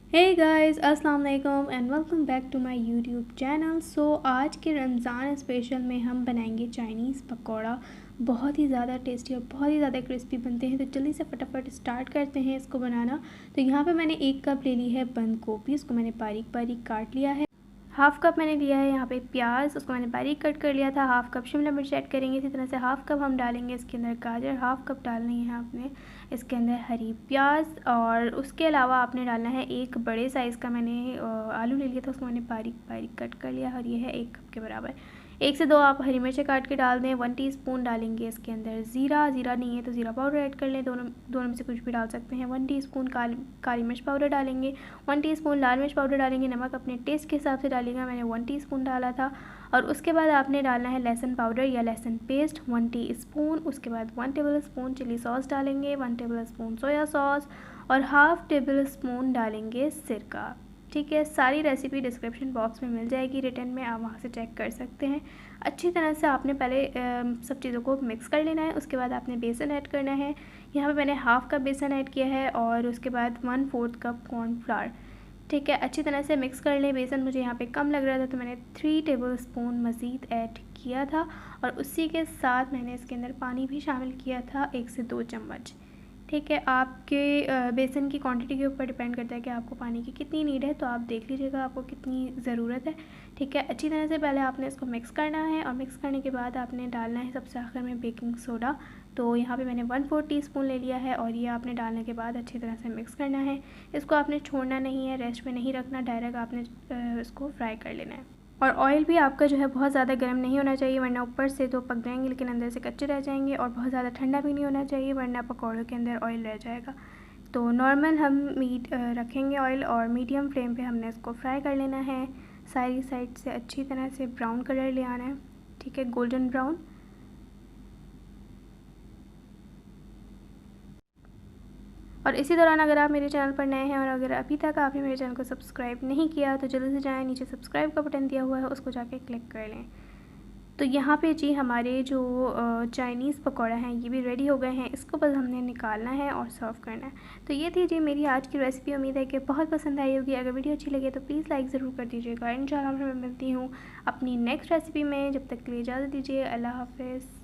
हे guys, अस्सलाम वालेकुम and welcome back to my YouTube channel. आज के रमज़ान स्पेशल में हम बनाएंगे चाइनीज़ पकौड़ा। बहुत ही ज़्यादा टेस्टी और बहुत ही ज़्यादा क्रिस्पी बनते हैं। तो जल्दी से फटाफट स्टार्ट करते हैं इसको बनाना। तो यहाँ पे मैंने 1 कप ले ली है बंद गोभी, उसको मैंने बारीक बारीक काट लिया है। हाफ़ कप मैंने लिया है यहाँ पे प्याज, उसको मैंने बारीक कट कर लिया था। हाफ़ कप शिमला मिर्च ऐड करेंगे। इसी तरह से हाफ़ कप हम डालेंगे इसके अंदर गाजर, हाफ़ कप डालनी है आपने इसके अंदर हरी प्याज, और उसके अलावा आपने डालना है एक बड़े साइज़ का मैंने आलू ले लिया था, उसको मैंने बारीक बारीक कट कर लिया और ये है 1 कप के बराबर। 1 से 2 आप हरी मिर्चें काट के डाल दें। 1 टीस्पून डालेंगे इसके अंदर ज़ीरा, ज़ीरा नहीं है तो ज़ीरा पाउडर ऐड कर लें, दोनों में से कुछ भी डाल सकते हैं। 1 टीस्पून काली मिर्च पाउडर डालेंगे। 1 टीस्पून लाल मिर्च पाउडर डालेंगे। नमक अपने टेस्ट के हिसाब से डालिएगा, मैंने 1 टीस्पून डाला था। और उसके बाद आपने डालना है लहसुन पाउडर या लहसुन पेस्ट 1 टीस्पून। उसके बाद 1 टेबल स्पून चिली सॉस डालेंगे, 1 टेबल स्पून सोया सॉस और हाफ़ टेबल स्पून डालेंगे सिरका। ठीक है, सारी रेसिपी डिस्क्रिप्शन बॉक्स में मिल जाएगी रिटन में, आप वहाँ से चेक कर सकते हैं। अच्छी तरह से आपने पहले सब चीज़ों को मिक्स कर लेना है। उसके बाद आपने बेसन ऐड करना है। यहाँ पे मैंने हाफ़ कप बेसन ऐड किया है और उसके बाद 1/4 कप कॉर्नफ्लावर। ठीक है, अच्छी तरह से मिक्स कर लें। बेसन मुझे यहाँ पे कम लग रहा था तो मैंने 3 टेबल स्पून मज़ीद ऐड किया था, और उसी के साथ मैंने इसके अंदर पानी भी शामिल किया था 1 से 2 चम्मच। ठीक है, आपके बेसन की क्वांटिटी के ऊपर डिपेंड करता है कि आपको पानी की कितनी नीड है, तो आप देख लीजिएगा आपको कितनी ज़रूरत है। ठीक है, अच्छी तरह से पहले आपने इसको मिक्स करना है, और मिक्स करने के बाद आपने डालना है सबसे आखिर में बेकिंग सोडा। तो यहाँ पे मैंने 1/4 टीस्पून ले लिया है, और ये आपने डालने के बाद अच्छी तरह से मिक्स करना है। इसको आपने छोड़ना नहीं है, रेस्ट में नहीं रखना, डायरेक्ट आपने इसको फ्राई कर लेना है। और ऑयल भी आपका जो है बहुत ज़्यादा गर्म नहीं होना चाहिए, वरना ऊपर से तो पक जाएंगे लेकिन अंदर से कच्चे रह जाएंगे। और बहुत ज़्यादा ठंडा भी नहीं होना चाहिए, वरना पकौड़ों के अंदर ऑयल रह जाएगा। तो नॉर्मल हम मीट रखेंगे ऑयल, और मीडियम फ्लेम पे हमने इसको फ्राई कर लेना है। सारी साइड से अच्छी तरह से ब्राउन कलर ले आना है। ठीक है, गोल्डन ब्राउन। और इसी दौरान अगर आप मेरे चैनल पर नए हैं और अगर अभी तक आपने मेरे चैनल को सब्सक्राइब नहीं किया तो जल्दी से जाएं, नीचे सब्सक्राइब का बटन दिया हुआ है, उसको जाके क्लिक कर लें। तो यहाँ पे जी हमारे जो चाइनीज़ पकौड़ा हैं ये भी रेडी हो गए हैं। इसको बस हमने निकालना है और सर्व करना है। तो ये थी जी मेरी आज की रेसिपी। उम्मीद है कि बहुत पसंद आई होगी। अगर वीडियो अच्छी लगे तो प्लीज़ लाइक ज़रूर कर दीजिएगा। इंशाल्लाह मैं मिलती हूँ अपनी नेक्स्ट रेसिपी में। जब तक के लिए इजाज़त दीजिए। अल्लाह हाफ़िज़।